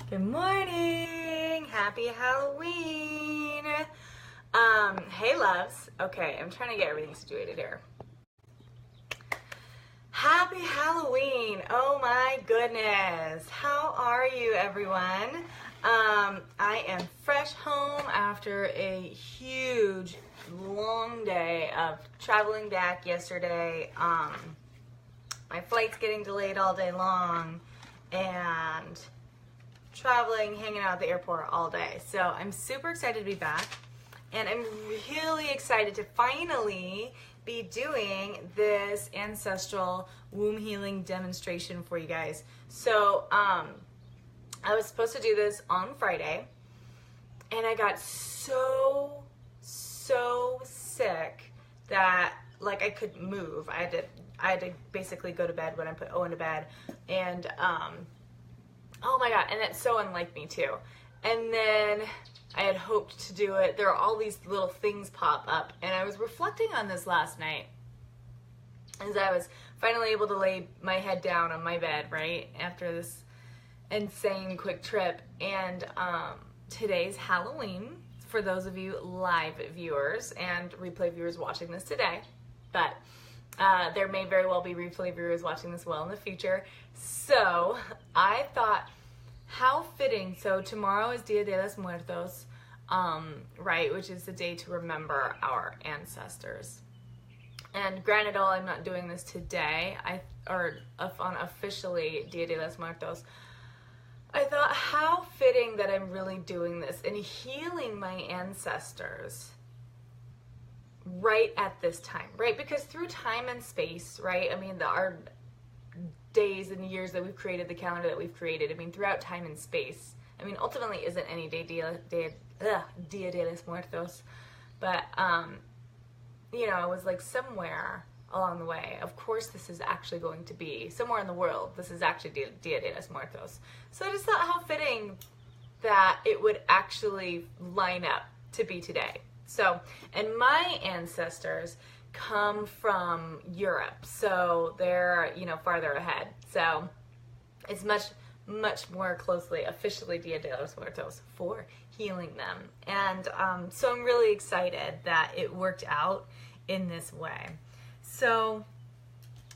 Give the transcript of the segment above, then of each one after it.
Good morning. Happy Halloween. Hey loves. Okay, I'm trying to get everything situated here. Happy Halloween. Oh my goodness. How are you, everyone? I am fresh home after a huge, long day of traveling back yesterday. My flight's getting delayed all day long and traveling, hanging out at the airport all day. So I'm super excited to be back, and I'm really excited to finally be doing this ancestral womb healing demonstration for you guys. So I was supposed to do this on Friday, and I got so sick that like I couldn't move. I had to basically go to bed when I put Owen to bed, and oh my God, and that's so unlike me too. And then I had hoped to do it. There are all these little things pop up, and I was reflecting on this last night as I was finally able to lay my head down on my bed, right, after this insane quick trip. And today's Halloween, for those of you live viewers and replay viewers watching this today, but there may very well be replay viewers watching this well in the future. So I thought, how fitting. So tomorrow is Dia de los Muertos, right, which is the day to remember our ancestors. And granted, I'm not doing this today, on officially Dia de los Muertos. I thought, how fitting that I'm really doing this and healing my ancestors right at this time, right? Because through time and space, right? I mean, our days and years that we've created, the calendar that we've created, I mean, throughout time and space, I mean, ultimately isn't any Dia de los Muertos, but, you know, I was like somewhere along the way, of course this is actually going to be, somewhere in the world, this is actually Dia de los Muertos. So I just thought how fitting that it would actually line up to be today. So, and my ancestors come from Europe, so they're, you know, farther ahead. So it's much more closely, officially Dia de los Muertos for healing them. And so I'm really excited that it worked out in this way. So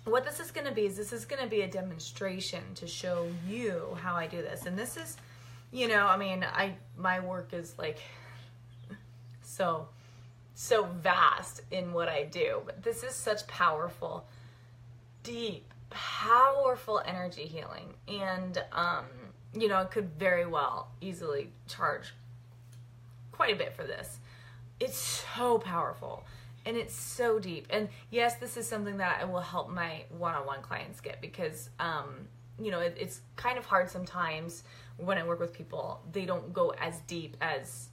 what this is going to be is this is going to be a demonstration to show you how I do this. And this is, you know, I mean, my work is like so vast in what I do, but this is such powerful, deep, powerful energy healing. And, you know, I could very well easily charge quite a bit for this. It's so powerful and it's so deep. And yes, this is something that I will help my one-on-one clients get, because, you know, it's kind of hard sometimes when I work with people. They don't go as deep as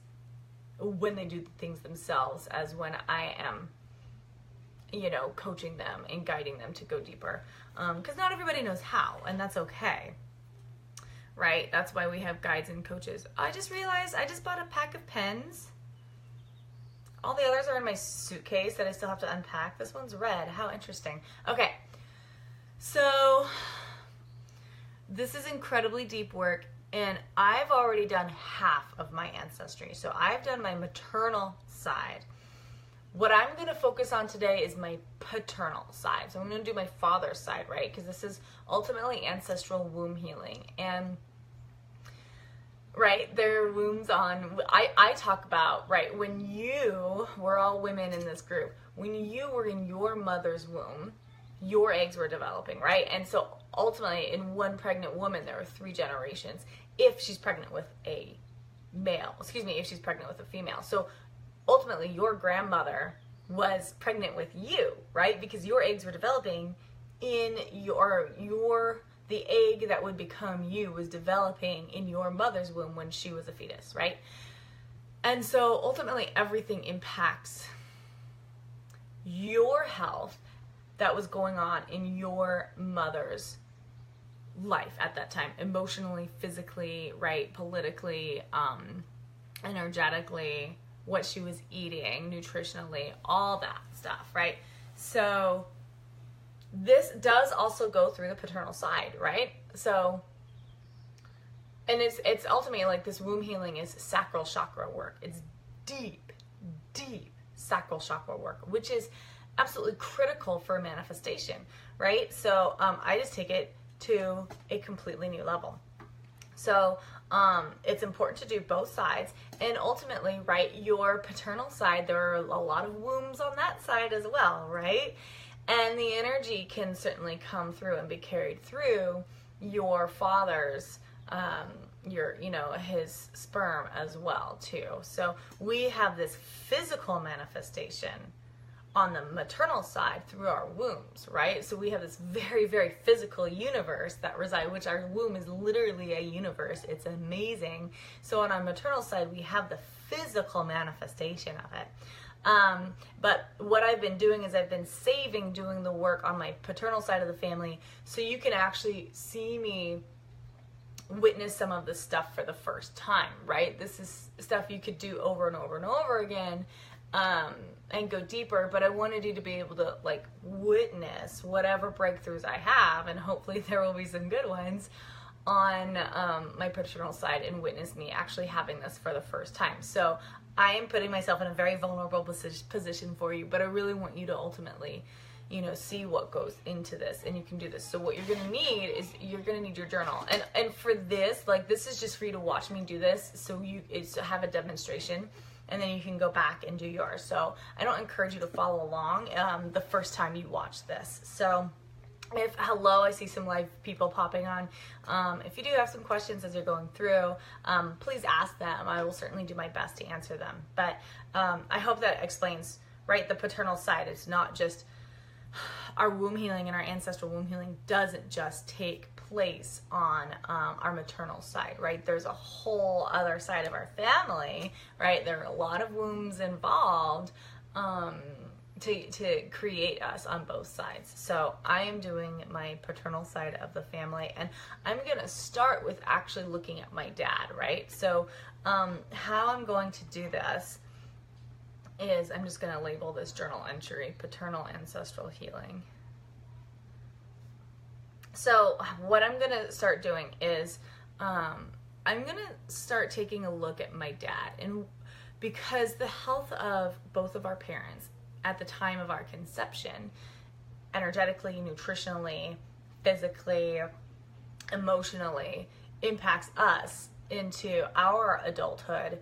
when they do things themselves as when I am, you know, coaching them and guiding them to go deeper. Because not everybody knows how, and that's okay, right? That's why we have guides and coaches. I just realized I just bought a pack of pens. All the others are in my suitcase that I still have to unpack. This one's red. How interesting. Okay, so this is incredibly deep work. And I've already done half of my ancestry. So I've done my maternal side. What I'm going to focus on today is my paternal side. So I'm going to do my father's side, right? Because this is ultimately ancestral womb healing. And, right, there are wombs on, I talk about, right, when we're all women in this group, when you were in your mother's womb, your eggs were developing, right? And so ultimately in one pregnant woman, there are 3 generations if she's pregnant with a male, if she's pregnant with a female. So ultimately your grandmother was pregnant with you, right? Because your eggs were developing in the egg that would become you was developing in your mother's womb when she was a fetus, right? And so ultimately everything impacts your health that was going on in your mother's life at that time, emotionally, physically, right, politically, energetically, what she was eating, nutritionally, all that stuff, right? So this does also go through the paternal side, right? So and it's ultimately like this womb healing is sacral chakra work. It's deep, deep sacral chakra work, which is absolutely critical for manifestation, right? So I just take it to a completely new level. So it's important to do both sides, and ultimately, right, your paternal side, there are a lot of wombs on that side as well, right? And the energy can certainly come through and be carried through your father's, his sperm as well too. So we have this physical manifestation on the maternal side through our wombs, right? So we have this very, very physical universe that resides, which our womb is literally a universe. It's amazing. So on our maternal side, we have the physical manifestation of it. But what I've been doing is I've been doing the work on my paternal side of the family, so you can actually see me witness some of this stuff for the first time, right? This is stuff you could do over and over and over again, and go deeper, but I wanted you to be able to like witness whatever breakthroughs I have, and hopefully there will be some good ones on my paternal side, and witness me actually having this for the first time. So I am putting myself in a very vulnerable position for you, but I really want you to ultimately, see what goes into this, and you can do this. So what you're going to need is you're going to need your journal, and for this, like, this is just for you to watch me do this, so it's to have a demonstration, and then you can go back and do yours. So I don't encourage you to follow along the first time you watch this. So hello, I see some live people popping on. If you do have some questions as you're going through, please ask them. I will certainly do my best to answer them. But I hope that explains, right, the paternal side. It's not just our womb healing, and our ancestral womb healing doesn't just take place on our maternal side, right? There's a whole other side of our family, right? There are a lot of wombs involved to create us on both sides. So I am doing my paternal side of the family, and I'm gonna start with actually looking at my dad, right? So how I'm going to do this is I'm just going to label this journal entry, paternal ancestral healing. So what I'm going to start doing is I'm going to start taking a look at my dad, and because the health of both of our parents at the time of our conception, energetically, nutritionally, physically, emotionally, impacts us into our adulthood.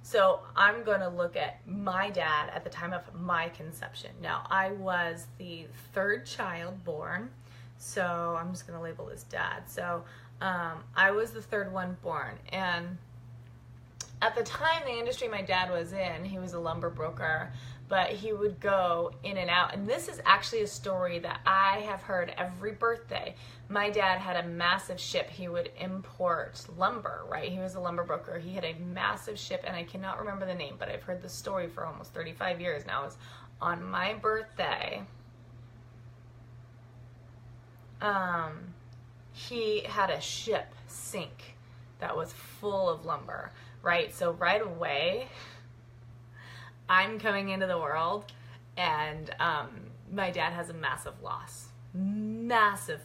So I'm going to look at my dad at the time of my conception. Now, I was the third child born, so I'm just going to label this dad. So I was the third one born, and at the time, the industry my dad was in, he was a lumber broker, but he would go in and out. And this is actually a story that I have heard every birthday. My dad had a massive ship. He would import lumber, right? He was a lumber broker. He had a massive ship, and I cannot remember the name, but I've heard the story for almost 35 years now. It's on my birthday. He had a ship sink that was full of lumber, right? So right away, I'm coming into the world, and my dad has a massive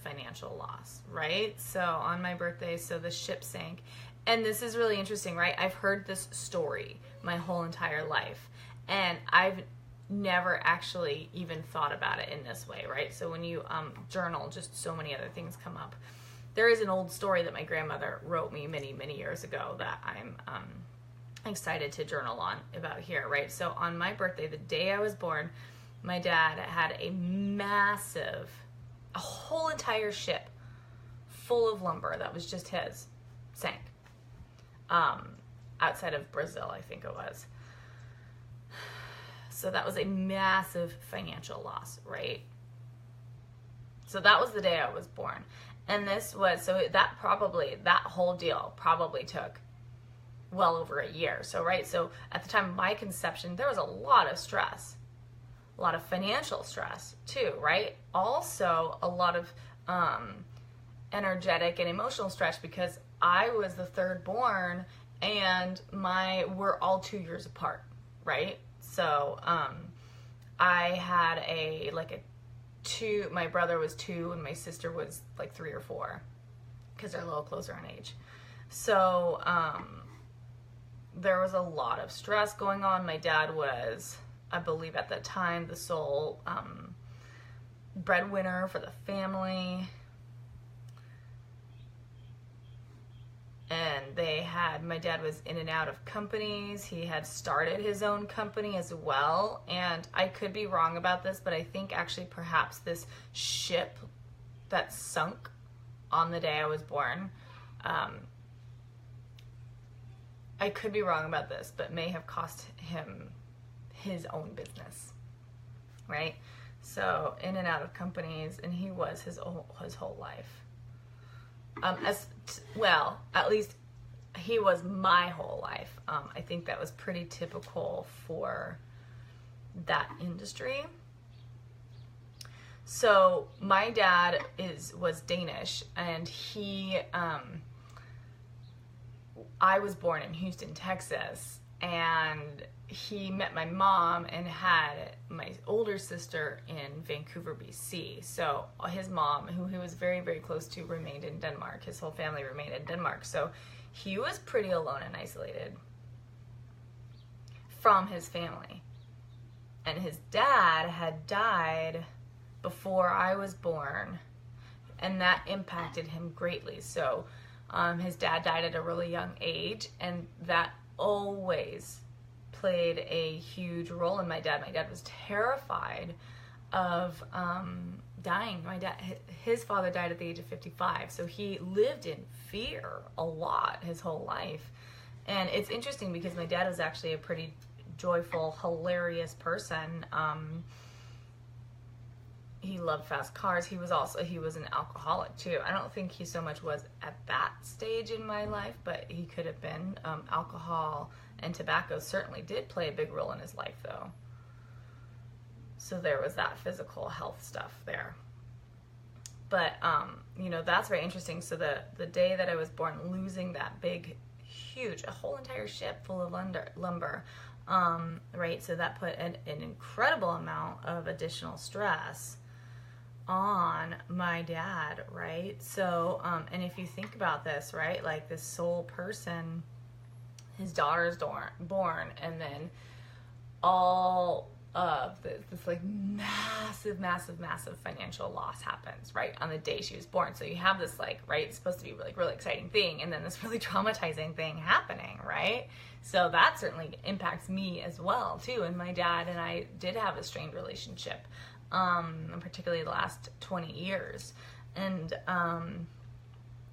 financial loss, right? So on my birthday, so the ship sank. And this is really interesting, right? I've heard this story my whole entire life, and I've never actually even thought about it in this way, right? So when you journal, just so many other things come up. There is an old story that my grandmother wrote me many, many years ago that I'm excited to journal on about here, right? So on my birthday, the day I was born, my dad had a whole entire ship full of lumber that was just his, sank. Outside of Brazil, I think it was. So that was a massive financial loss, right? So that was the day I was born. And this was, so that whole deal probably took well over a year. So, right, so at the time of my conception, there was a lot of stress, a lot of financial stress too, right? Also a lot of energetic and emotional stress, because I was the third born, and we're all 2 years apart, right? So I had my brother was 2 and my sister was like 3 or 4, because they're a little closer in age. So there was a lot of stress going on. My dad was, I believe at the time, the sole breadwinner for the family. And my dad was in and out of companies. He had started his own company as well. And I could be wrong about this, but I think actually perhaps this ship that sunk on the day I was born, I could be wrong about this, but may have cost him his own business, right? So in and out of companies, and he was his whole life. Well, at least he was my whole life. I think that was pretty typical for that industry. So my dad was Danish, and I was born in Houston, Texas, and he met my mom and had my older sister in Vancouver, BC. So his mom, who he was very, very close to, remained in Denmark. His whole family remained in Denmark. So he was pretty alone and isolated from his family. And his dad had died before I was born, and that impacted him greatly. So his dad died at a really young age, and that always played a huge role in my dad. My dad was terrified of dying. His father died at the age of 55, so he lived in fear a lot his whole life. And it's interesting because my dad was actually a pretty joyful, hilarious person. He loved fast cars. He was an alcoholic too. I don't think he so much was at that stage in my life, but he could have been. Alcohol and tobacco certainly did play a big role in his life though. So there was that physical health stuff there. But, that's very interesting. So the day that I was born, losing that big, huge, a whole entire ship full of lumber, right? So that put an incredible amount of additional stress on my dad, right? So, and if you think about this, right, like this sole person, his daughter's born, and then all of this like massive financial loss happens, right, on the day she was born. So you have this like, right, it's supposed to be like really exciting thing, and then this really traumatizing thing happening, right? So that certainly impacts me as well too. And my dad and I did have a strained relationship, particularly the last 20 years. And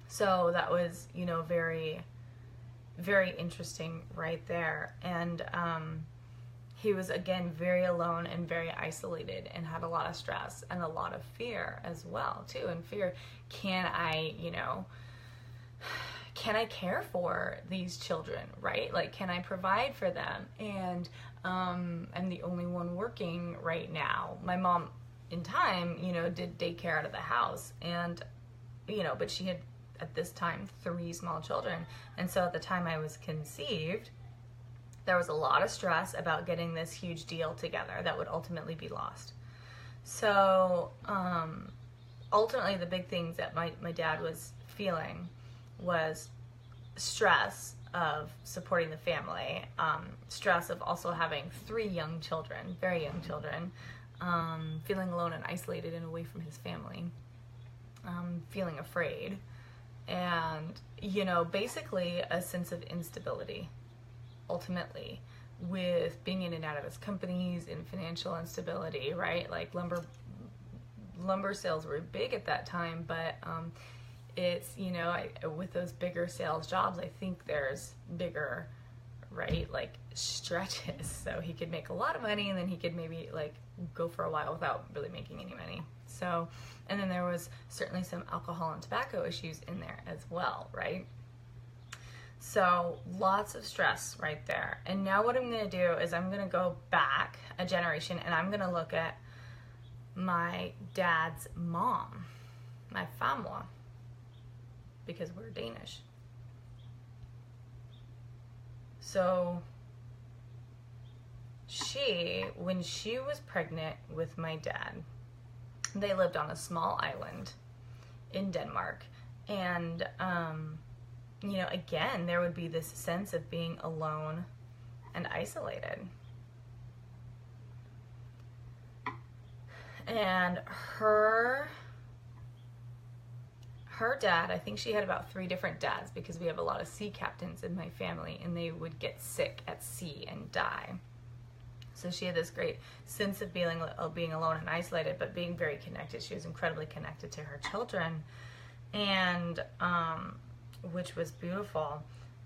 so that was, very, very interesting right there. And he was, again, very alone and very isolated and had a lot of stress and a lot of fear as well too. And fear, can I care for these children, right? Like, can I provide for them? And I'm the only one working right now. My mom, in time, did daycare out of the house, and but she had at this time 3 small children. And so at the time I was conceived, there was a lot of stress about getting this huge deal together that would ultimately be lost. So ultimately the big things that my dad was feeling was stress of supporting the family, stress of also having 3 young children, very young children, feeling alone and isolated and away from his family, feeling afraid, and basically a sense of instability ultimately, with being in and out of his companies, in financial instability, right? Like lumber sales were big at that time, but it's, with those bigger sales jobs, I think there's bigger, right, like stretches. So he could make a lot of money, and then he could maybe like go for a while without really making any money. So, and then there was certainly some alcohol and tobacco issues in there as well, right? So lots of stress right there. And now what I'm going to do is I'm going to go back a generation, and I'm going to look at my dad's mom, my family, because we're Danish. So when she was pregnant with my dad, they lived on a small island in Denmark. And you know, again, there would be this sense of being alone and isolated. And her dad, I think she had about 3 different dads, because we have a lot of sea captains in my family, and they would get sick at sea and die. So she had this great sense of being alone and isolated, but being very connected. She was incredibly connected to her children, and which was beautiful.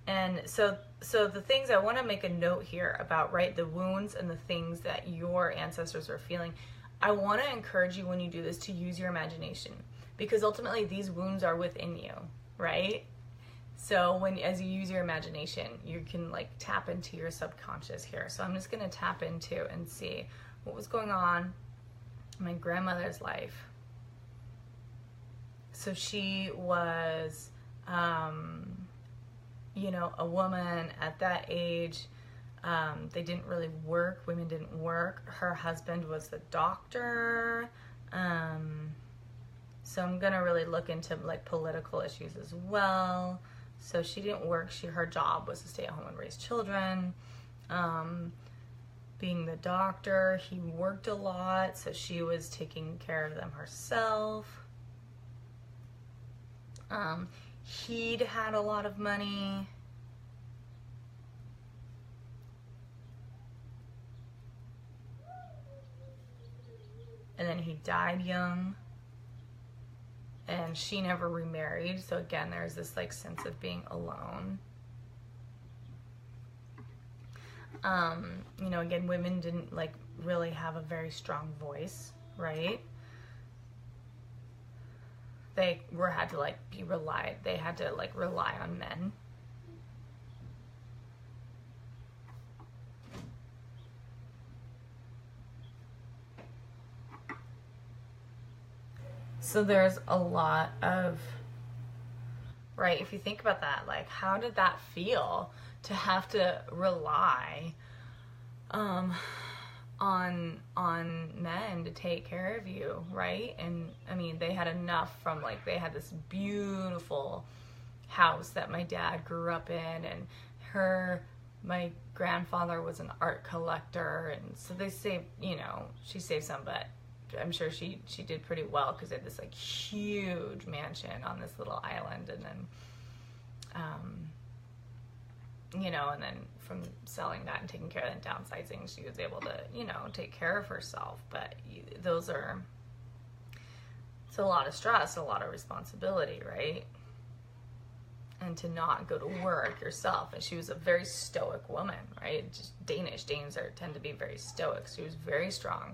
And so the things I want to make a note here about, right, the wounds and the things that your ancestors were feeling. I want to encourage you, when you do this, to use your imagination, because ultimately these wounds are within you, right? So as you use your imagination, you can like tap into your subconscious here. So I'm just going to tap into and see what was going on in my grandmother's life. So she was, you know, a woman at that age. They didn't really work. Women didn't work. Her husband was the doctor. So I'm going to really look into like political issues as well. So she didn't work. Her job was to stay at home and raise children. Being the doctor, he worked a lot, so she was taking care of them herself. He'd had a lot of money. And then he died young. And she never remarried. So again, there's this like sense of being alone. You know, again, women didn't like really have a very strong voice, right? They had to like they had to like rely on men. So there's a lot of, right, if you think about that, like, how did that feel to have to rely on men to take care of you, right? And I mean, they had enough from, like, they had this beautiful house that my dad grew up in, and my grandfather was an art collector, and so they saved, you know, she saved some, but I'm sure she did pretty well, because they had this like huge mansion on this little island, and then you know, and then from selling that and taking care of the downsizing, she was able to, you know, take care of herself. But it's a lot of stress, a lot of responsibility, right? And to not go to work yourself. And she was a very stoic woman, right? Just Danes tend to be very stoic. She was very strong,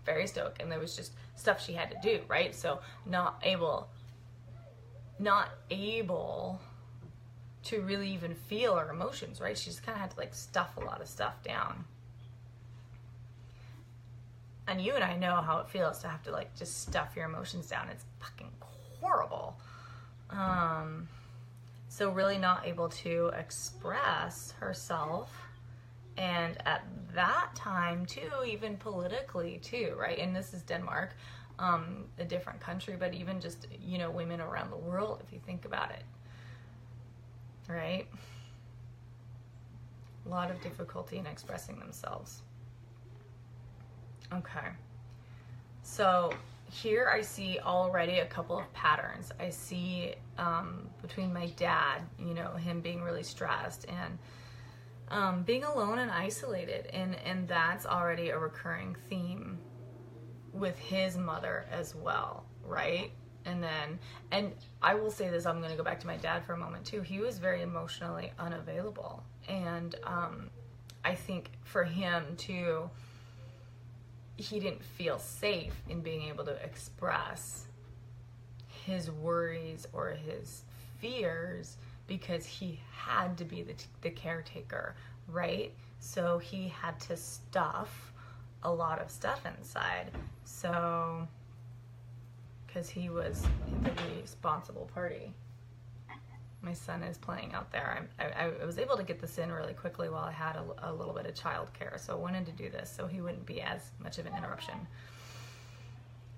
very stoic, and there was just stuff she had to do, right? So not able to really even feel her emotions, right? She just kind of had to like stuff a lot of stuff down. And you and I know how it feels to have to like just stuff your emotions down. It's fucking horrible. So really not able to express herself. And at that time too, even politically too, right? And this is Denmark, a different country, but even just, you know, women around the world, if you think about it, right? A lot of difficulty in expressing themselves. Okay. So here I see already a couple of patterns. I see between my dad, you know, him being really stressed and being alone and isolated, and that's already a recurring theme with his mother as well, right? And I will say this, I'm going to go back to my dad for a moment too. He was very emotionally unavailable, and I think for him too, he didn't feel safe in being able to express his worries or his fears, because he had to be the caretaker, right? So he had to stuff a lot of stuff inside. So, because he was the responsible party. My son is playing out there. I was able to get this in really quickly while I had a little bit of childcare, so I wanted to do this so he wouldn't be as much of an interruption.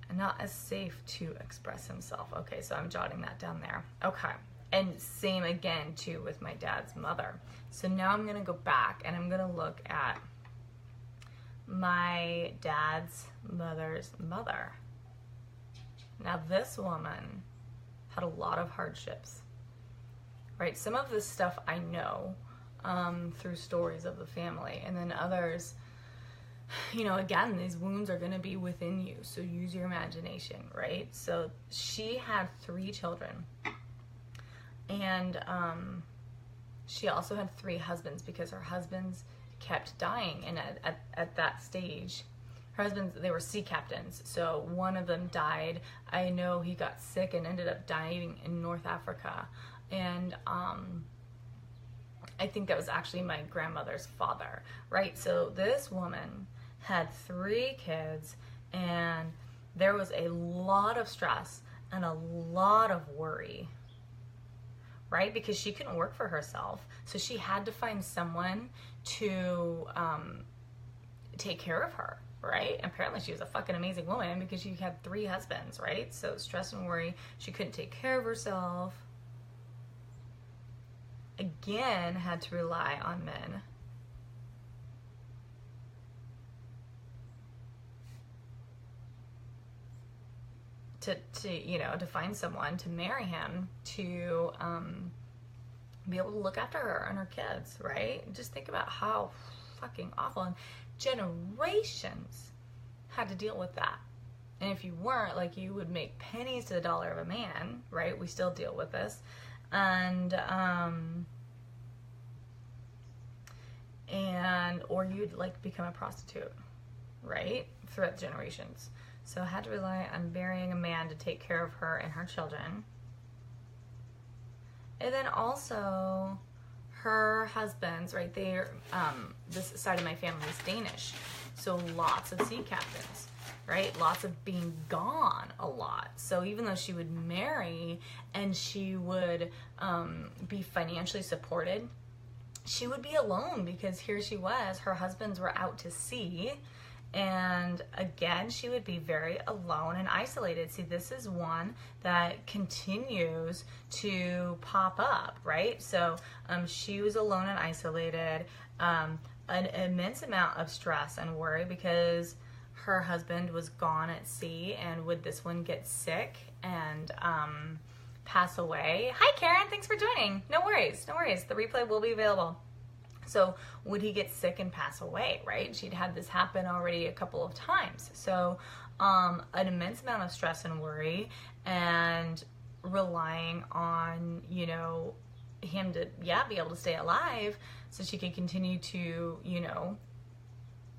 And not as safe to express himself. Okay, so I'm jotting that down there. Okay. And same again too with my dad's mother. So now I'm going to go back and I'm going to look at my dad's mother's mother. Now this woman had a lot of hardships, right? Some of this stuff I know through stories of the family, and then others, you know, again, these wounds are going to be within you, so use your imagination, right? So she had 3 children, and she also had 3 husbands because her husbands kept dying. And at that stage, her husbands, they were sea captains, so one of them died. I know he got sick and ended up dying in North Africa, and I think that was actually my grandmother's father, right? So this woman had 3 kids, and there was a lot of stress and a lot of worry, right? Because she couldn't work for herself, so she had to find someone to take care of her, right? And apparently she was a fucking amazing woman because she had 3 husbands, right? So stress and worry, she couldn't take care of herself. Again, had to rely on men. To you know, to find someone to marry him, to be able to look after her and her kids, right? Just think about how fucking awful, and generations had to deal with that. And if you weren't, like, you would make pennies to the dollar of a man, right? We still deal with this. And or you'd like become a prostitute, right? Throughout generations. So I had to rely on marrying a man to take care of her and her children. And then also her husbands, right? They're this side of my family is Danish, so lots of sea captains, right? Lots of being gone a lot. So even though she would marry and she would be financially supported, she would be alone because here she was, her husbands were out to sea, and again, she would be very alone and isolated. See, this is one that continues to pop up, right? So she was alone and isolated, an immense amount of stress and worry because her husband was gone at sea, and would this one get sick and pass away? Hi, Karen. Thanks for joining. No worries. No worries. The replay will be available. So would he get sick and pass away, right? She'd had this happen already a couple of times. So an immense amount of stress and worry, and relying on, you know, him to, be able to stay alive so she could continue to, you know,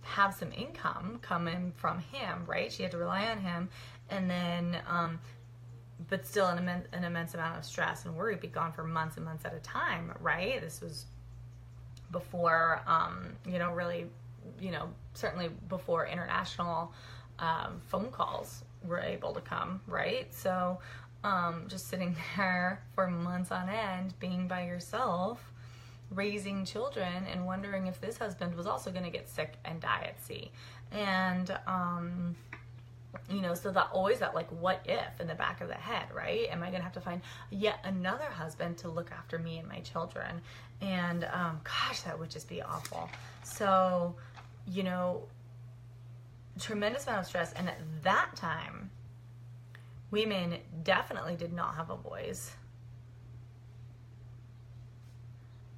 have some income coming from him, right? She had to rely on him, and then but still an immense amount of stress and worry, be gone for months and months at a time, right? This was before, you know, really, you know, certainly before international phone calls were able to come, right? So just sitting there for months on end, being by yourself, raising children, and wondering if this husband was also going to get sick and die at sea. And you know, so that always that like what if in the back of the head, right? Am I gonna have to find yet another husband to look after me and my children? And gosh, that would just be awful. So, you know, tremendous amount of stress. And at that time, women definitely did not have a voice.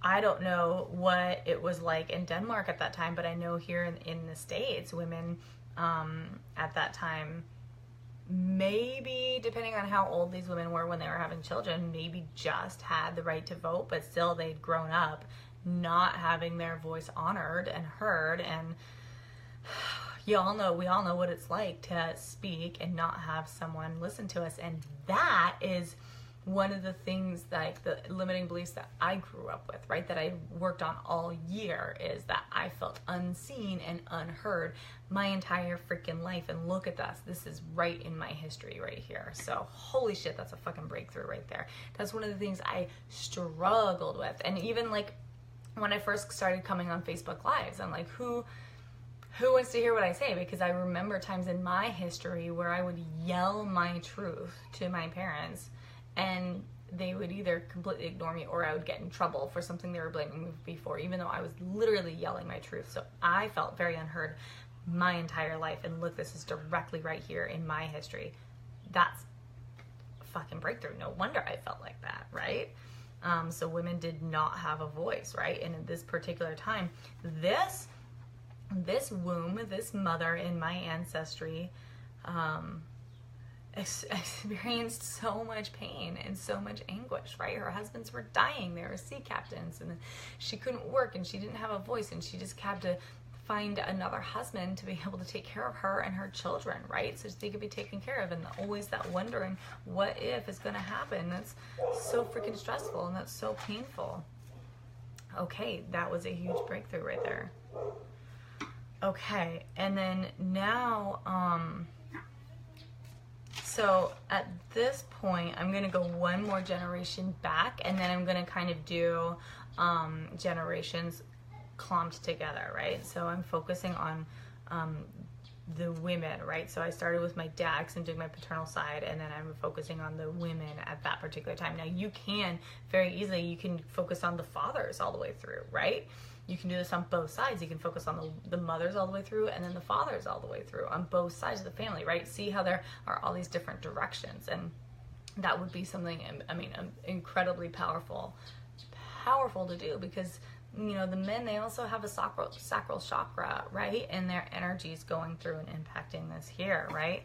I don't know what it was like in Denmark at that time, but I know here in the States, women at that time, maybe depending on how old these women were when they were having children, maybe just had the right to vote, but still they'd grown up not having their voice honored and heard. And we all know what it's like to speak and not have someone listen to us. And that is one of the things, like the limiting beliefs that I grew up with, right? That I worked on all year, is that I felt unseen and unheard my entire freaking life. And look at this. This is right in my history right here. So holy shit, that's a fucking breakthrough right there. That's one of the things I struggled with. And even like when I first started coming on Facebook Lives, I'm like, who wants to hear what I say? Because I remember times in my history where I would yell my truth to my parents, and they would either completely ignore me or I would get in trouble for something they were blaming me before, even though I was literally yelling my truth. So I felt very unheard my entire life. And look, this is directly right here in my history. That's a fucking breakthrough. No wonder I felt like that, right? So women did not have a voice, right? And in this particular time, this womb, this mother in my ancestry, experienced so much pain and so much anguish, right? Her husbands were dying. They were sea captains, and she couldn't work, and she didn't have a voice, and she just had to find another husband to be able to take care of her and her children, right? So they could be taken care of, and always that wondering, what if is going to happen? That's so freaking stressful, and that's so painful. Okay, that was a huge breakthrough right there. Okay, and then now, so at this point, I'm going to go one more generation back, and then I'm going to kind of do generations clumped together, right? So I'm focusing on the women, right? So I started with my dad because I'm doing my paternal side, and then I'm focusing on the women at that particular time. Now you can very easily, you can focus on the fathers all the way through, right? You can do this on both sides. You can focus on the mothers all the way through, and then the fathers all the way through on both sides of the family, right? See how there are all these different directions, and that would be something, I mean, incredibly powerful to do, because you know, the men, they also have a sacral chakra, right? And their energies going through and impacting this here, right?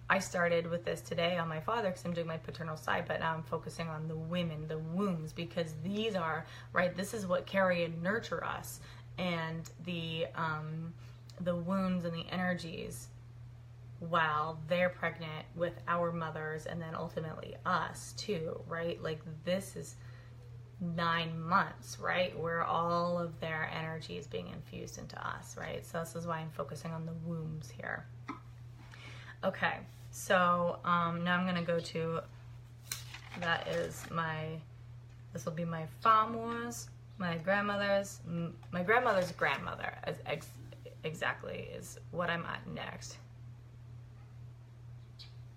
I started with this today on my father because I'm doing my paternal side, but now I'm focusing on the women, the wombs, because these are, right, this is what carry and nurture us. And the wounds and the energies while they're pregnant with our mothers, and then ultimately us too, right? Like this is 9 months, right, where all of their energy is being infused into us, right? So this is why I'm focusing on the wombs here. Okay, so now I'm gonna go to, that is this will be my famous, my grandmother's grandmother, exactly is what I'm at next.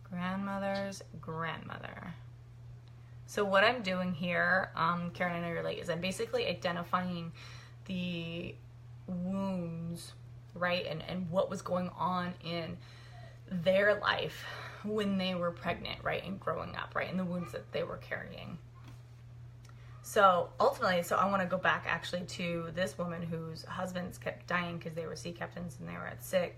Grandmother's grandmother. So what I'm doing here, Karen, I know you're late, is I'm basically identifying the wounds, right, and what was going on in their life when they were pregnant, right, and growing up, right, and the wounds that they were carrying. So ultimately, so I want to go back actually to this woman whose husbands kept dying because they were sea captains and they were sick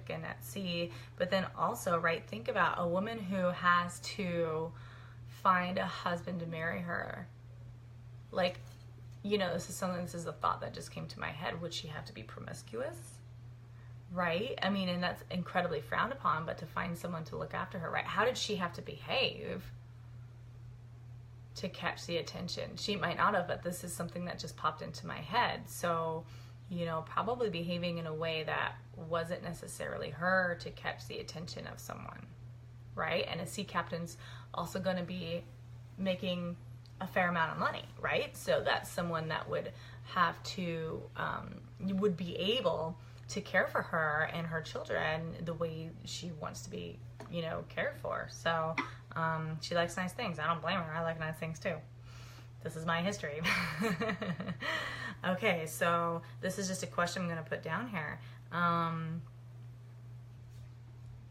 and at sea. But then also, right, think about a woman who has to find a husband to marry her. Like, you know, this is a thought that just came to my head. Would she have to be promiscuous? Right? I mean, and that's incredibly frowned upon, but to find someone to look after her, right? How did she have to behave to catch the attention? She might not have, but this is something that just popped into my head. So, you know, probably behaving in a way that wasn't necessarily her to catch the attention of someone, right? And a sea captain's also going to be making a fair amount of money, right? So that's someone that would have to, would be able to care for her and her children the way she wants to be, you know, cared for. So she likes nice things. I don't blame her. I like nice things too. This is my history. Okay, so this is just a question I'm going to put down here.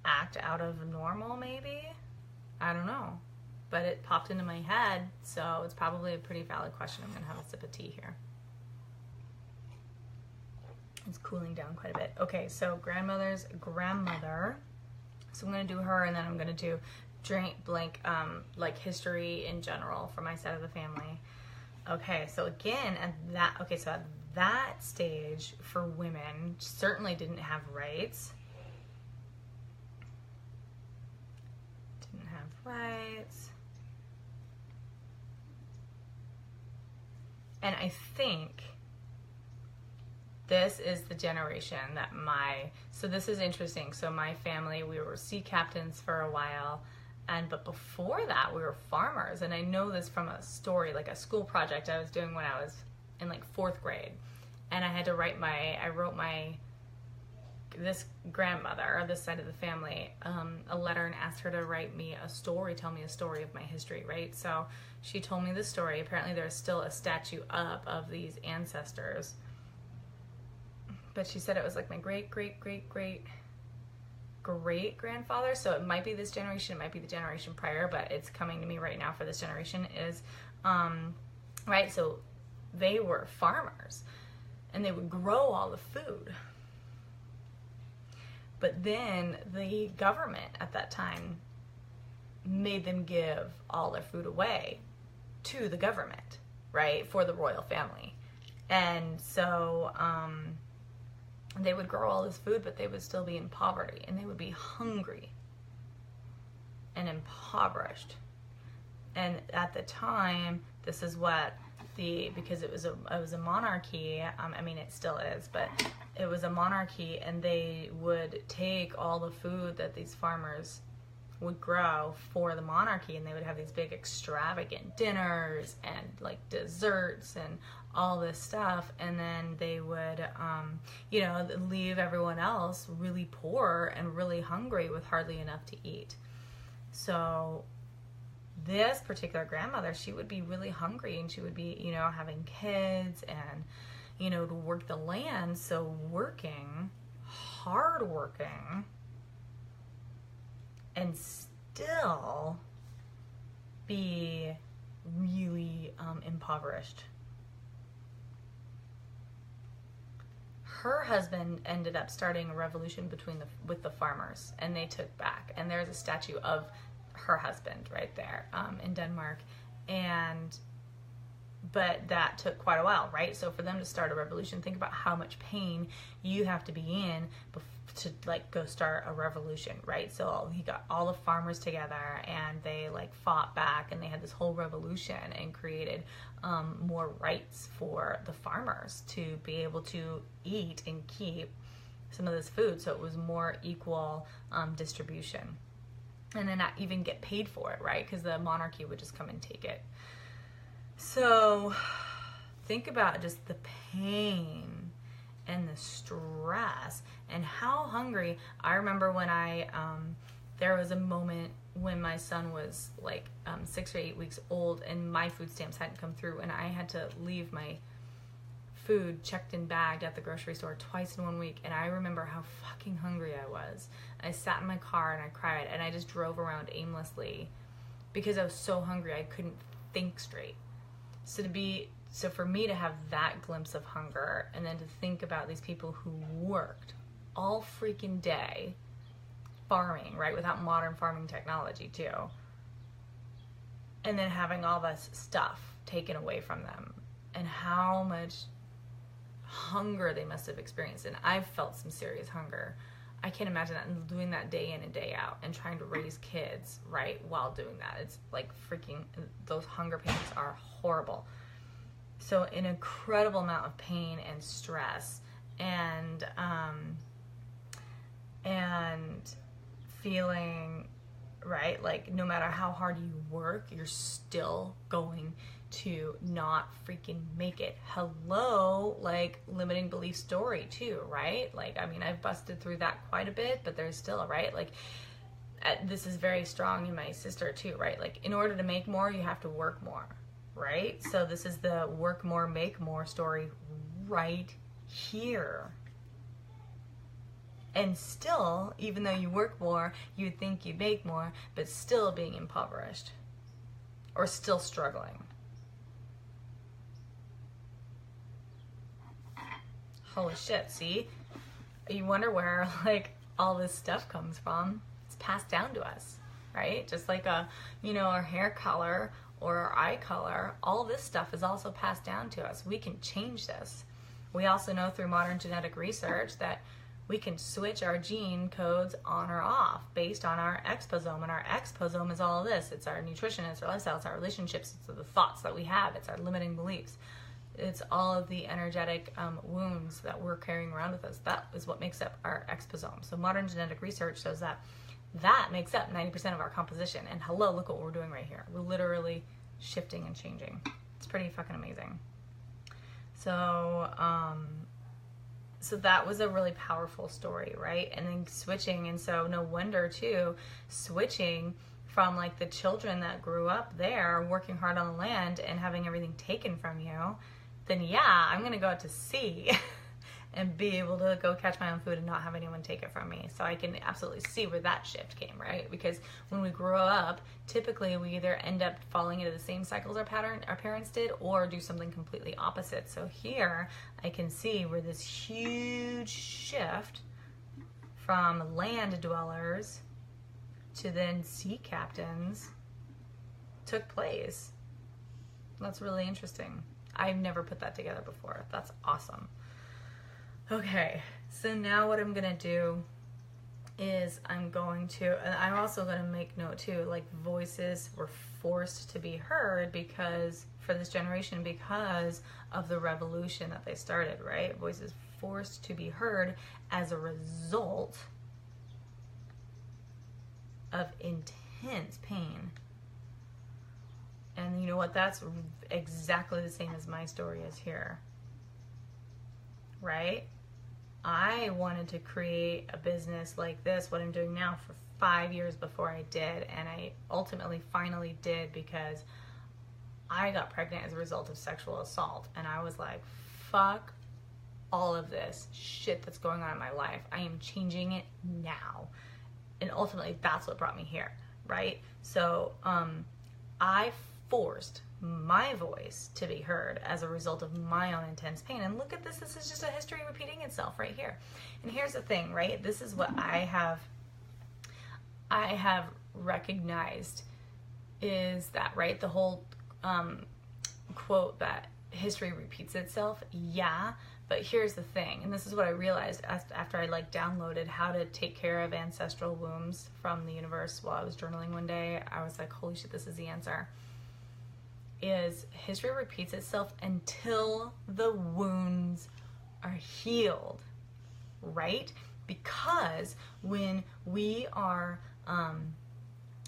Act out of normal, maybe? I don't know. But it popped into my head, so it's probably a pretty valid question. I'm going to have a sip of tea here. It's cooling down quite a bit. Okay, so grandmother's grandmother. So I'm going to do her, and then I'm going to do like history in general for my side of the family. Okay, so again, at that stage for women, certainly didn't have rights. Didn't have rights. And I think this is the generation that so this is interesting. So my family, we were sea captains for a while, but before that we were farmers. And I know this from a story, like a school project I was doing when I was in like 4th grade. And I had to write I wrote my this grandmother, or this side of the family, a letter and asked her to write me a story, tell me a story of my history, right? So she told me the story. Apparently there's still a statue up of these ancestors. But she said it was like my great-great-great-great-great-grandfather. So it might be this generation, it might be the generation prior, but it's coming to me right now for this generation is, right? So they were farmers and they would grow all the food. But then the government at that time made them give all their food away to the government, right, for the royal family. And so they would grow all this food, but they would still be in poverty, and they would be hungry and impoverished. And at the time, this is what because it was a monarchy, I mean it still is, but it was a monarchy, and they would take all the food that these farmers would grow for the monarchy, and they would have these big extravagant dinners and like desserts and all this stuff, and then they would leave everyone else really poor and really hungry with hardly enough to eat. So this particular grandmother, she would be really hungry, and she would be, having kids and, to work the land. So hard working, and still be really impoverished. Her husband ended up starting a revolution with the farmers, and they took back. And there's a statue of her husband right there in Denmark, but that took quite a while, right? So for them to start a revolution, think about how much pain you have to be in to like go start a revolution, right? So he got all the farmers together, and they like fought back, and they had this whole revolution and created more rights for the farmers to be able to eat and keep some of this food, so it was more equal distribution. And then not even get paid for it, right? Because the monarchy would just come and take it. So think about just the pain and the stress and how hungry. I remember when there was a moment when my son was like 6 or 8 weeks old, and my food stamps hadn't come through, and I had to leave my food checked and bagged at the grocery store twice in 1 week. And I remember how fucking hungry I was. I sat in my car and I cried, and I just drove around aimlessly because I was so hungry I couldn't think straight. So for me to have that glimpse of hunger, and then to think about these people who worked all freaking day farming, right, without modern farming technology too, and then having all this stuff taken away from them, and how much hunger they must have experienced. And I've felt some serious hunger. I can't imagine that, and doing that day in and day out, and trying to raise kids, right, while doing that. It's like freaking, those hunger pains are horrible. So an incredible amount of pain and stress, and feeling, right, like no matter how hard you work, you're still going to not freaking make it. Hello, like limiting belief story too, right? Like, I mean, I've busted through that quite a bit, but there's still, right? Like, this is very strong in my sister too, right? Like, in order to make more, you have to work more, right? So this is the work more, make more story right here. And still, even though you work more, you think you make more, but still being impoverished or still struggling. Holy shit, see? You wonder where, like, all this stuff comes from. It's passed down to us, right? Just like our hair color or our eye color, all this stuff is also passed down to us. We can change this. We also know through modern genetic research that we can switch our gene codes on or off based on our exposome. And our exposome is all of this. It's our nutrition, it's our lifestyle, it's our relationships, it's the thoughts that we have, it's our limiting beliefs. It's all of the energetic wounds that we're carrying around with us. That is what makes up our exposome. So modern genetic research shows that makes up 90% of our composition. And hello, look what we're doing right here. We're literally shifting and changing. It's pretty fucking amazing. So, so that was a really powerful story, right? And then switching, and so no wonder too, switching from like the children that grew up there working hard on the land and having everything taken from you, then yeah, I'm gonna go out to sea and be able to go catch my own food and not have anyone take it from me. So I can absolutely see where that shift came, right? Because when we grow up, typically we either end up falling into the same cycles our parents did, or do something completely opposite. So here I can see where this huge shift from land dwellers to then sea captains took place. That's really interesting. I've never put that together before. That's awesome. Okay, so now what I'm gonna do is I'm also gonna make note too, like voices were forced to be heard because, for this generation, because of the revolution that they started, right? Voices forced to be heard as a result of intense pain. And you know what? That's exactly the same as my story is here, right? I wanted to create a business like this, what I'm doing now, for 5 years before I did. And I ultimately finally did because I got pregnant as a result of sexual assault. And I was like, fuck all of this shit that's going on in my life. I am changing it now. And ultimately, that's what brought me here, right? So I forced my voice to be heard as a result of my own intense pain. And look at this. This is just a history repeating itself right here. And here's the thing, right? This is what I have recognized is that, right? The whole quote that history repeats itself. Yeah. But here's the thing, and this is what I realized after I like downloaded how to take care of ancestral wounds from the universe while I was journaling one day. I was like, holy shit, this is the answer. Is history repeats itself until the wounds are healed, right? Because when we are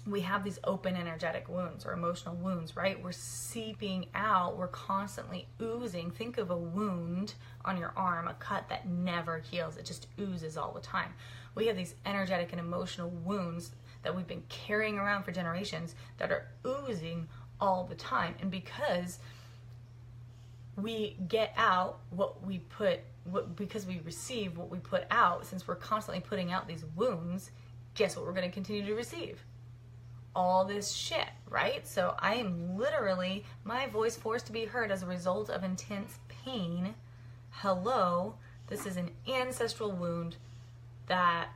we have these open energetic wounds or emotional wounds, right? We're seeping out, we're constantly oozing. Think of a wound on your arm, a cut that never heals. It just oozes all the time. We have these energetic and emotional wounds that we've been carrying around for generations that are oozing all the time. And because we get out what we put, because we receive what we put out, since we're constantly putting out these wounds, guess what we're going to continue to receive? All this shit, right? So I am literally, my voice forced to be heard as a result of intense pain. Hello, this is an ancestral wound that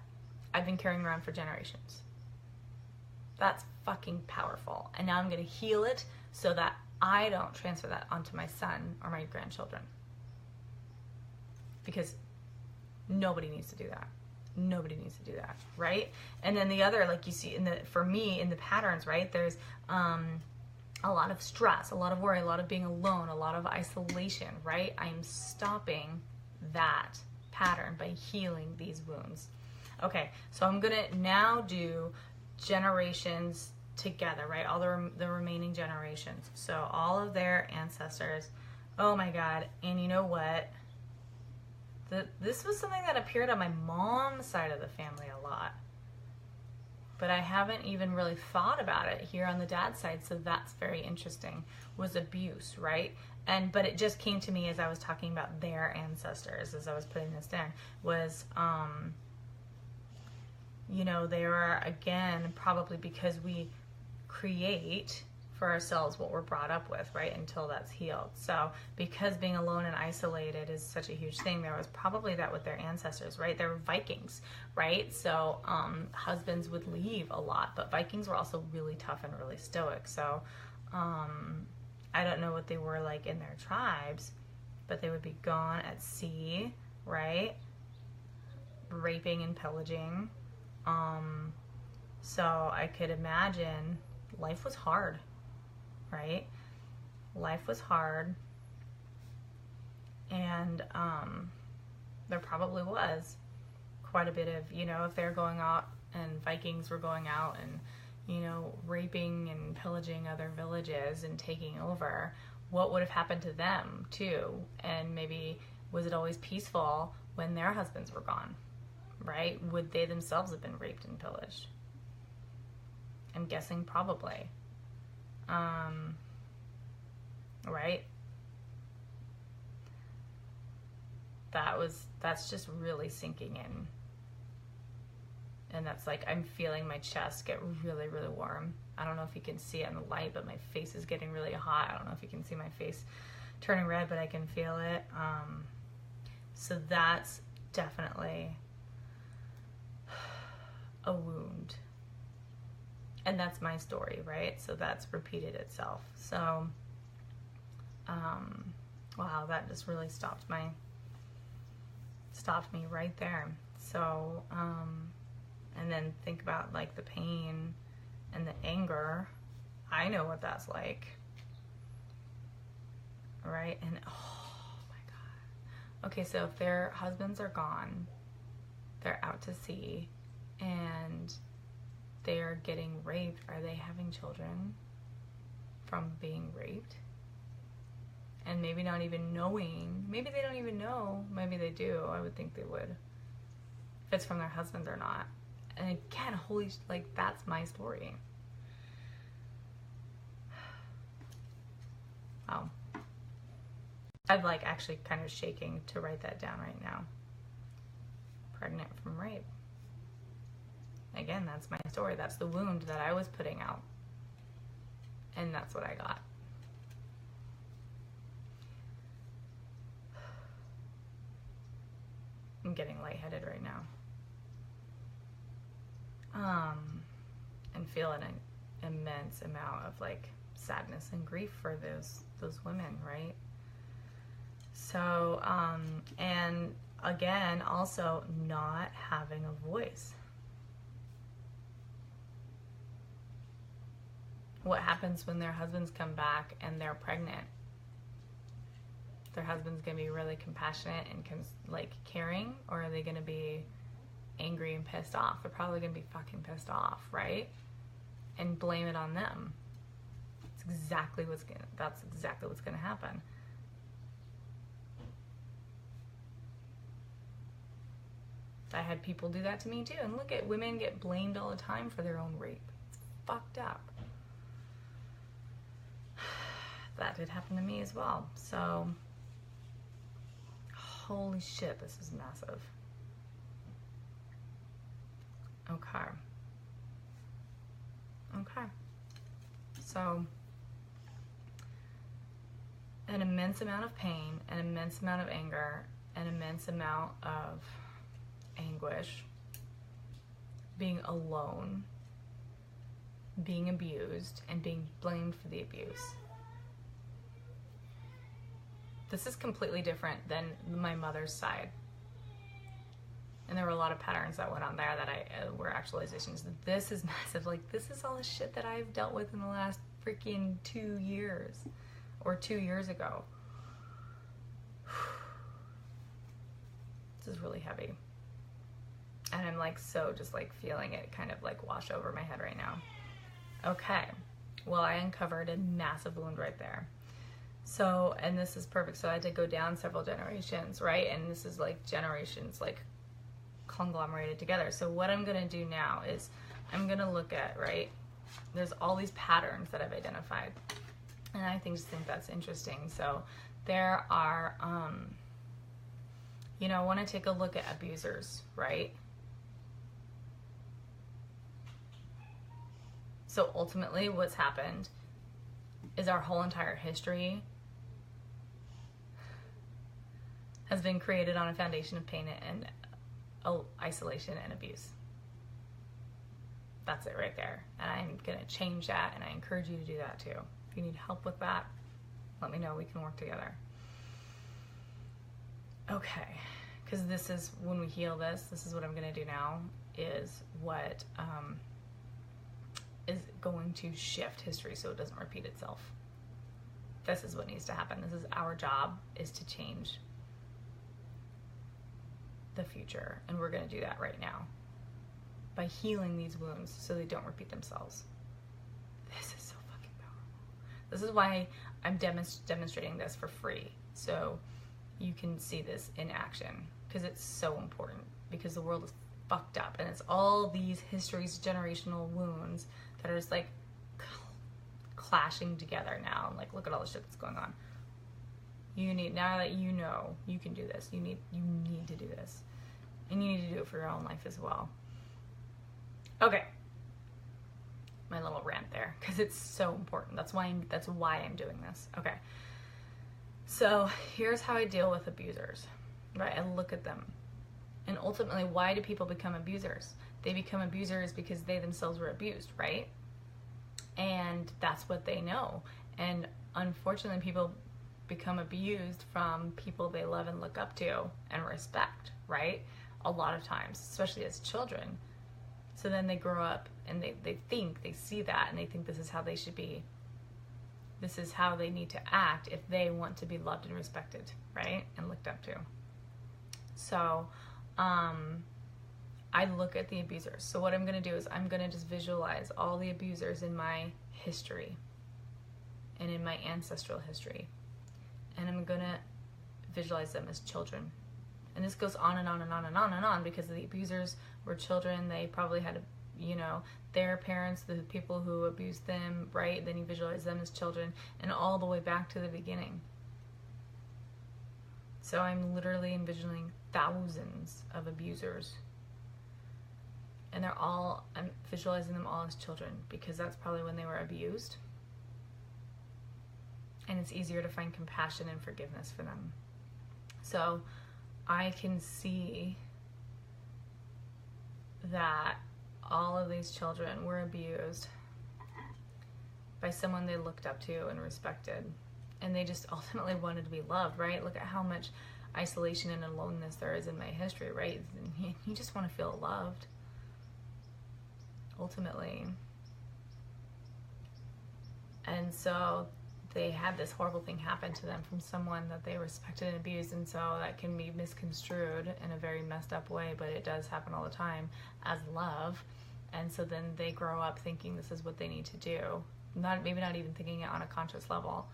I've been carrying around for generations. That's fucking powerful. And now I'm going to heal it so that I don't transfer that onto my son or my grandchildren. Because nobody needs to do that. Nobody needs to do that, right? And then the other, like you see for me in the patterns, right? There's a lot of stress, a lot of worry, a lot of being alone, a lot of isolation, right? I'm stopping that pattern by healing these wounds. Okay, so I'm gonna now do generations together, right? All the remaining generations. So all of their ancestors. Oh my God! And you know what? This was something that appeared on my mom's side of the family a lot. But I haven't even really thought about it here on the dad's side, so that's very interesting, was abuse, right? But it just came to me as I was talking about their ancestors, as I was putting this down, was, you know, they are, again, probably because we create for ourselves what we're brought up with, right, until that's healed. So because being alone and isolated is such a huge thing, there was probably that with their ancestors, right? They were Vikings, right? So husbands would leave a lot, but Vikings were also really tough and really stoic. So I don't know what they were like in their tribes, but they would be gone at sea, right? Raping and pillaging. So I could imagine life was hard. Right? Life was hard, and there probably was quite a bit of, you know, if they're going out and Vikings were going out and, you know, raping and pillaging other villages and taking over, what would have happened to them too? And maybe Was it always peaceful when their husbands were gone, right? Would they themselves have been raped and pillaged? I'm guessing probably. Right? That's just really sinking in. And that's like, I'm feeling my chest get really, really warm. I don't know if you can see it in the light, but my face is getting really hot. I don't know if you can see my face turning red, but I can feel it. So that's definitely a wound. And that's my story, right? So that's repeated itself. So, wow, that just really stopped me right there. So, and then think about like the pain and the anger. I know what that's like, right? And oh my God. Okay, so if their husbands are gone, they're out to sea, and they're getting raped, are they having children from being raped? And maybe not even knowing, maybe they don't even know, maybe they do, I would think they would, if it's from their husbands or not. And again, holy, like, that's my story. Wow. I'm like actually kind of shaking to write that down right now. Pregnant from rape. Again, that's my story. That's the wound that I was putting out. And that's what I got. I'm getting lightheaded right now. And feeling an immense amount of like sadness and grief for those women, right? So, and again, also not having a voice. What happens when their husbands come back and they're pregnant? Their husband's gonna be really compassionate and like caring, or are they gonna be angry and pissed off? They're probably gonna be fucking pissed off, right? And blame it on them. That's exactly what's gonna happen. I had people do that to me too, and look at women get blamed all the time for their own rape. It's fucked up. That did happen to me as well. So, holy shit, this is massive. Okay. Okay. So, an immense amount of pain, an immense amount of anger, an immense amount of anguish, being alone, being abused, and being blamed for the abuse. This is completely different than my mother's side. And there were a lot of patterns that went on there that were actualizations. This is massive. Like, this is all the shit that I've dealt with in the last freaking 2 years, or 2 years ago. This is really heavy. And I'm like so just like feeling it kind of like wash over my head right now. Okay. Well, I uncovered a massive wound right there. So, and this is perfect. So I had to go down several generations, right? And this is like generations like conglomerated together. So what I'm going to do now is I'm going to look at, right? There's all these patterns that I've identified. And I just think that's interesting. So there are, you know, I want to take a look at abusers, right? So ultimately what's happened is our whole entire history has been created on a foundation of pain and isolation and abuse. That's it right there. And I'm going to change that, and I encourage you to do that too. If you need help with that, let me know. We can work together. Okay. Because this is, when we heal this is what I'm going to do now, is what is going to shift history so it doesn't repeat itself. This is what needs to happen. This is our job, is to change the future. And we're going to do that right now by healing these wounds so they don't repeat themselves. This is so fucking powerful. This is why I'm demonstrating this for free. So you can see this in action, because it's so important, because the world is fucked up, and it's all these histories, generational wounds that are just like clashing together now. And like, look at all the shit that's going on. You need, now that you know you can do this, you need to do this, and you need to do it for your own life as well. Okay, my little rant there, because it's so important. That's why I'm doing this. Okay, so here's how I deal with abusers, right? I look at them, and ultimately, why do people become abusers? They become abusers because they themselves were abused, right? And that's what they know. And unfortunately, people become abused from people they love and look up to and respect, right? A lot of times, especially as children. So then they grow up and they see that, and they think this is how they should be. This is how they need to act if they want to be loved and respected, right? And looked up to. So, I look at the abusers. So what I'm going to do is I'm going to just visualize all the abusers in my history and in my ancestral history. And I'm going to visualize them as children. And this goes on and on and on and on and on, because the abusers were children. They probably had, their parents, the people who abused them, right? Then you visualize them as children, and all the way back to the beginning. So I'm literally envisioning thousands of abusers. And I'm visualizing them all as children, because that's probably when they were abused. And it's easier to find compassion and forgiveness for them. So I can see that all of these children were abused by someone they looked up to and respected. And they just ultimately wanted to be loved, right? Look at how much isolation and aloneness there is in my history, right? You just want to feel loved, ultimately. And so they had this horrible thing happen to them from someone that they respected and abused, and so that can be misconstrued in a very messed up way, but it does happen all the time, as love. And so then they grow up thinking this is what they need to do, maybe not even thinking it on a conscious level,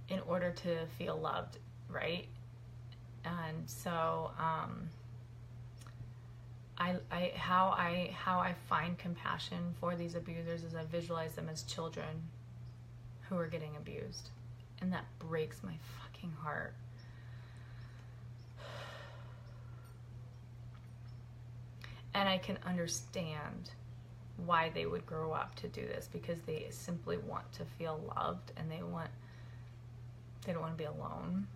in order to feel loved, right? And so how I find compassion for these abusers is I visualize them as children who are getting abused, and that breaks my fucking heart. And I can understand why they would grow up to do this, because they simply want to feel loved, and they don't want to be alone.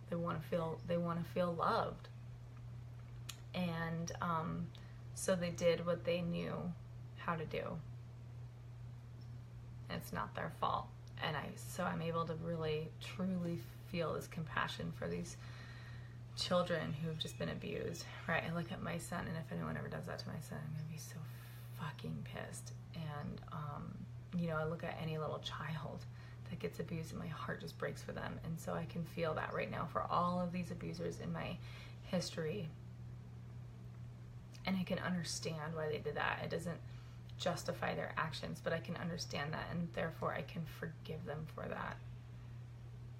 They want to feel loved. And so they did what they knew how to do. And it's not their fault. And so I'm able to really, truly feel this compassion for these children who've just been abused, right? I look at my son, and if anyone ever does that to my son, I'm gonna be so fucking pissed. And I look at any little child that gets abused, and my heart just breaks for them. And so I can feel that right now for all of these abusers in my history. And I can understand why they did that. It doesn't justify their actions, but I can understand that, and therefore I can forgive them for that,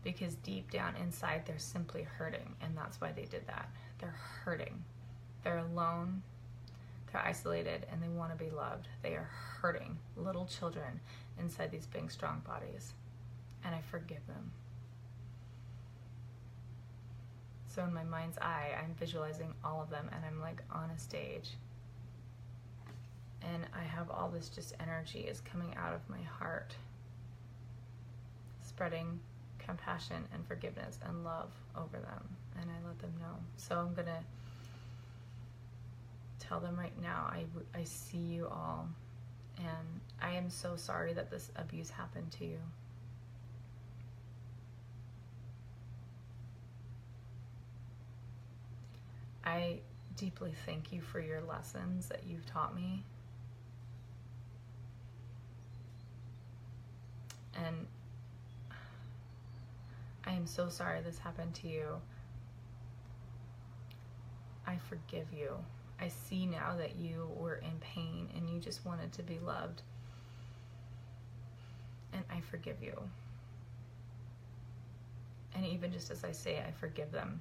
because deep down inside they're simply hurting, and that's why they did that. They're hurting, they're alone, they're isolated, and they want to be loved. They are hurting little children inside these big strong bodies, and I forgive them. So in my mind's eye, I'm visualizing all of them, and I'm like on a stage. And I have all this just energy is coming out of my heart, spreading compassion and forgiveness and love over them. And I let them know. So I'm going to tell them right now, I see you all. And I am so sorry that this abuse happened to you. I deeply thank you for your lessons that you've taught me. And I am so sorry this happened to you. I forgive you. I see now that you were in pain and you just wanted to be loved. And I forgive you. And even just as I say I forgive them,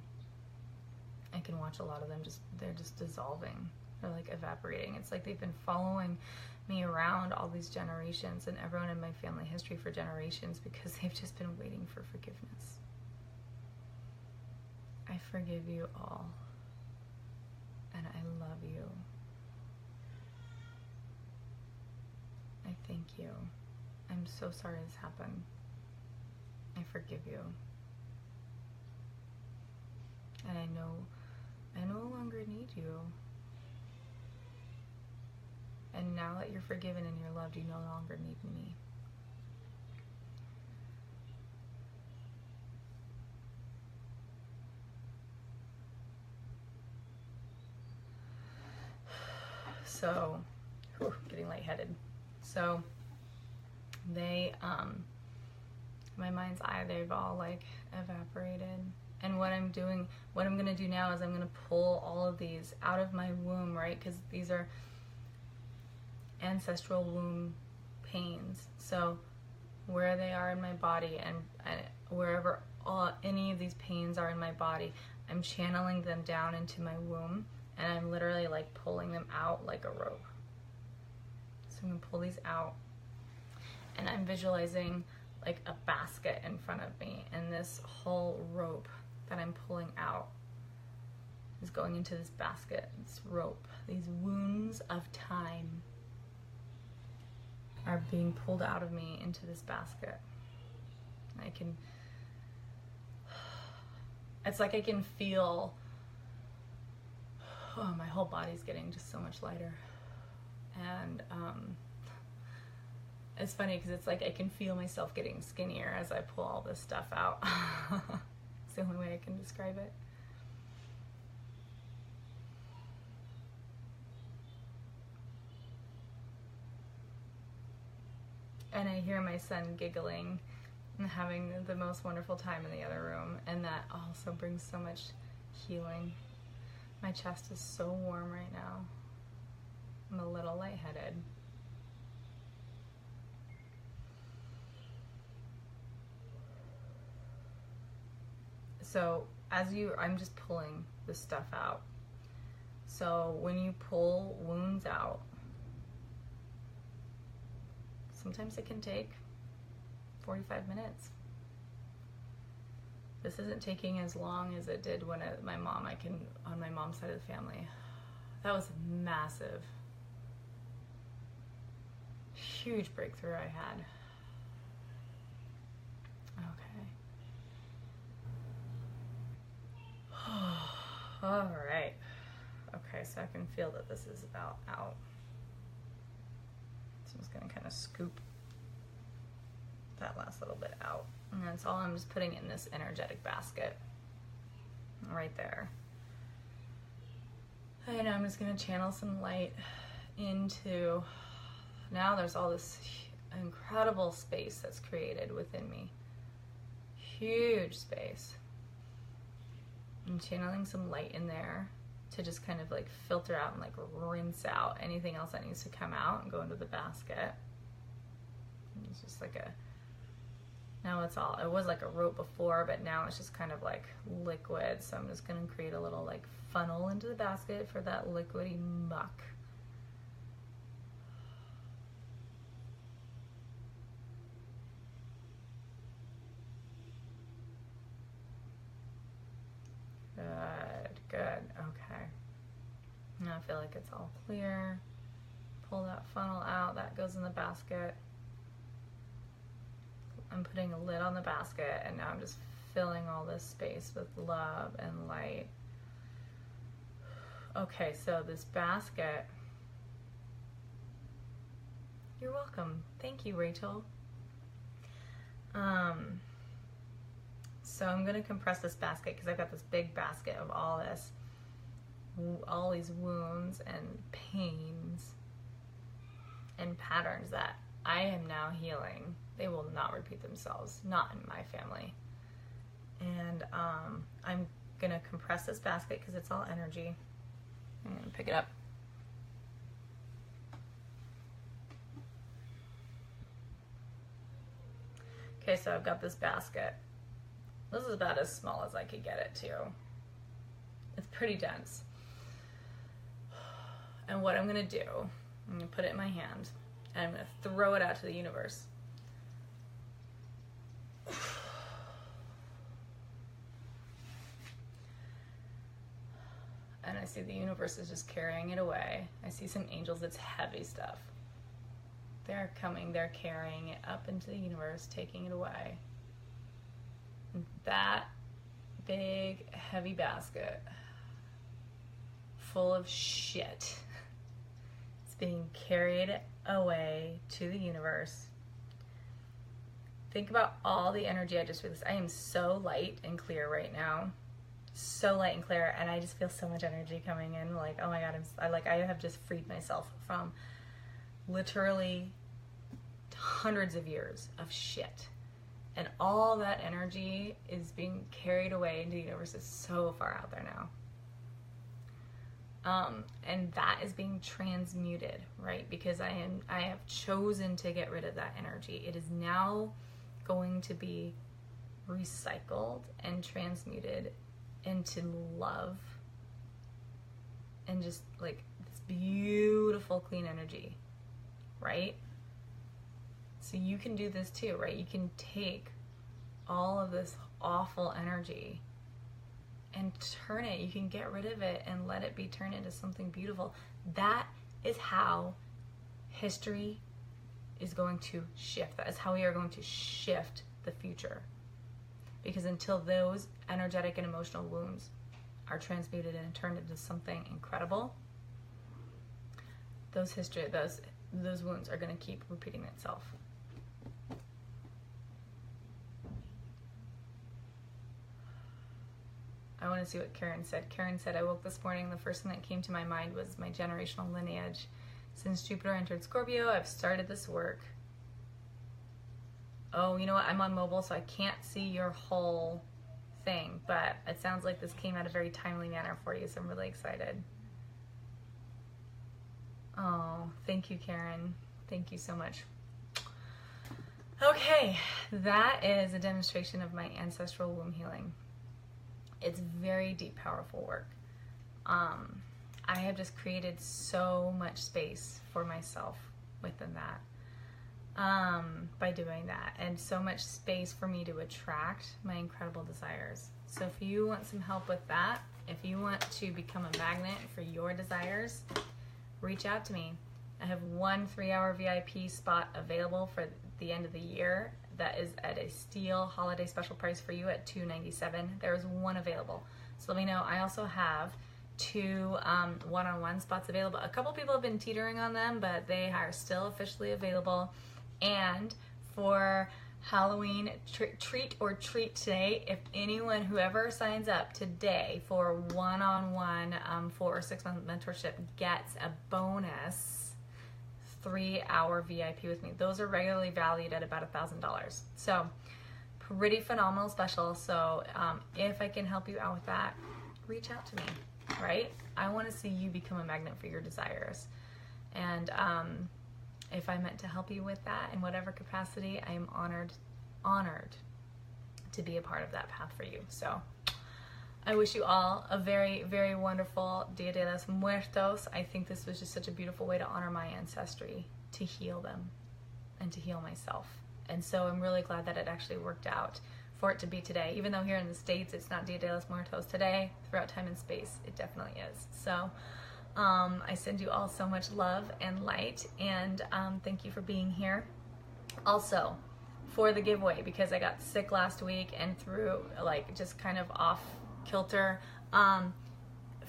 I can watch a lot of them they're just dissolving. They're like evaporating. It's like they've been following me around all these generations and everyone in my family history for generations because they've just been waiting for forgiveness. I forgive you all. And I love you. I thank you. I'm so sorry this happened. I forgive you. And I know I no longer need you. And now that you're forgiven and you're loved, you no longer need me. So, getting lightheaded. So, they, my mind's eye, they've all like evaporated. And what I'm gonna do now is I'm gonna pull all of these out of my womb, right? Because these are ancestral womb pains. So where they are in my body and wherever any of these pains are in my body, I'm channeling them down into my womb and I'm literally like pulling them out like a rope. So I'm gonna pull these out and I'm visualizing like a basket in front of me, and this whole rope that I'm pulling out is going into this basket, this rope. These wounds of time are being pulled out of me into this basket. I can, it's like I can feel, oh, my whole body's getting just so much lighter. And it's funny because it's like I can feel myself getting skinnier as I pull all this stuff out. It's the only way I can describe it. And I hear my son giggling and having the most wonderful time in the other room, and that also brings so much healing. My chest is so warm right now. I'm a little lightheaded. So I'm just pulling this stuff out. So when you pull wounds out, sometimes it can take 45 minutes. This isn't taking as long as it did when on my mom's side of the family. That was massive. Huge breakthrough I had. All right. Okay, so I can feel that this is about out. So I'm just gonna kind of scoop that last little bit out. And that's all I'm just putting in this energetic basket right there. And I'm just gonna channel some light into, now there's all this incredible space that's created within me. Huge space. I'm channeling some light in there to just kind of like filter out and like rinse out anything else that needs to come out and go into the basket. And it's just like now it was like a rope before, but now it's just kind of like liquid. So I'm just gonna create a little like funnel into the basket for that liquidy muck. Good, okay. Now I feel like it's all clear. Pull that funnel out, that goes in the basket. I'm putting a lid on the basket, and now I'm just filling all this space with love and light. Okay, so this basket, you're welcome. Thank you, Rachel. So I'm gonna compress this basket because I've got this big basket of all these wounds and pains and patterns that I am now healing. They will not repeat themselves, not in my family. And I'm gonna compress this basket because it's all energy. I'm gonna pick it up. Okay, so I've got this basket. This is about as small as I could get it to. It's pretty dense. And what I'm gonna do, I'm gonna put it in my hand and I'm gonna throw it out to the universe. And I see the universe is just carrying it away. I see some angels, it's heavy stuff. They're coming, they're carrying it up into the universe, taking it away. And that big, heavy basket full of shit is being carried away to the universe. Think about all the energy I just released. I am so light and clear right now. So light and clear, and I just feel so much energy coming in. Like, oh my God, I have just freed myself from literally hundreds of years of shit. And all that energy is being carried away into the universe. It's so far out there now. And that is being transmuted, right? Because I have chosen to get rid of that energy. It is now going to be recycled and transmuted into love and just like this beautiful clean energy, right? So you can do this too, right? You can take all of this awful energy and turn it. You can get rid of it and let it be turned into something beautiful. That is how history is going to shift. That is how we are going to shift the future. Because until those energetic and emotional wounds are transmuted and turned into something incredible, those wounds are going to keep repeating itself. I want to see what Karen said. Karen said, I woke this morning, the first thing that came to my mind was my generational lineage. Since Jupiter entered Scorpio, I've started this work. Oh, you know what? I'm on mobile, so I can't see your whole thing, but it sounds like this came out a very timely manner for you, so I'm really excited. Oh, thank you, Karen. Thank you so much. Okay, that is a demonstration of my ancestral womb healing. It's very deep, powerful work. I have just created so much space for myself within that. By doing that, and so much space for me to attract my incredible desires. So if you want some help with that, if you want to become a magnet for your desires, reach out to me. I have one 3-hour VIP spot available for the end of the year that is at a steal holiday special price for you at $297. There is one available, so let me know. I also have 2 one-on-one spots available. A couple people have been teetering on them, but they are still officially available. And for Halloween treat or treat today, if anyone, whoever signs up today for one-on-one 4 or 6 month mentorship gets a bonus 3-hour VIP with me. Those are regularly valued at about $1,000. So pretty phenomenal special. So if I can help you out with that, reach out to me, right? I want to see you become a magnet for your desires. And if I'm meant to help you with that in whatever capacity, I am honored to be a part of that path for you. So I wish you all a very, very wonderful Dia de los Muertos. I think this was just such a beautiful way to honor my ancestry, to heal them, and to heal myself. And so I'm really glad that it actually worked out for it to be today. Even though here in the States it's not Dia de los Muertos today, throughout time and space it definitely is. So I send you all so much love and light, and thank you for being here. Also, for the giveaway, because I got sick last week and through like just kind of off kilter,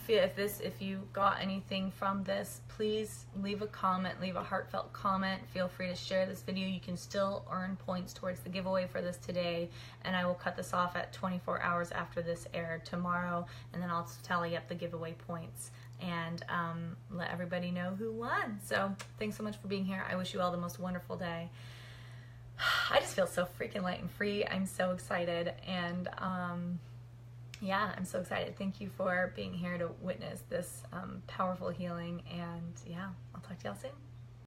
if you got anything from this, please leave a comment, leave a heartfelt comment. Feel free to share this video. You can still earn points towards the giveaway for this today, and I will cut this off at 24 hours after this aired tomorrow, and then I'll tally up the giveaway points and let everybody know who won. So thanks so much for being here. I wish you all the most wonderful day. I just feel so freaking light and free. I'm so excited, and yeah, I'm so excited. Thank you for being here to witness this powerful healing, and yeah, I'll talk to y'all soon.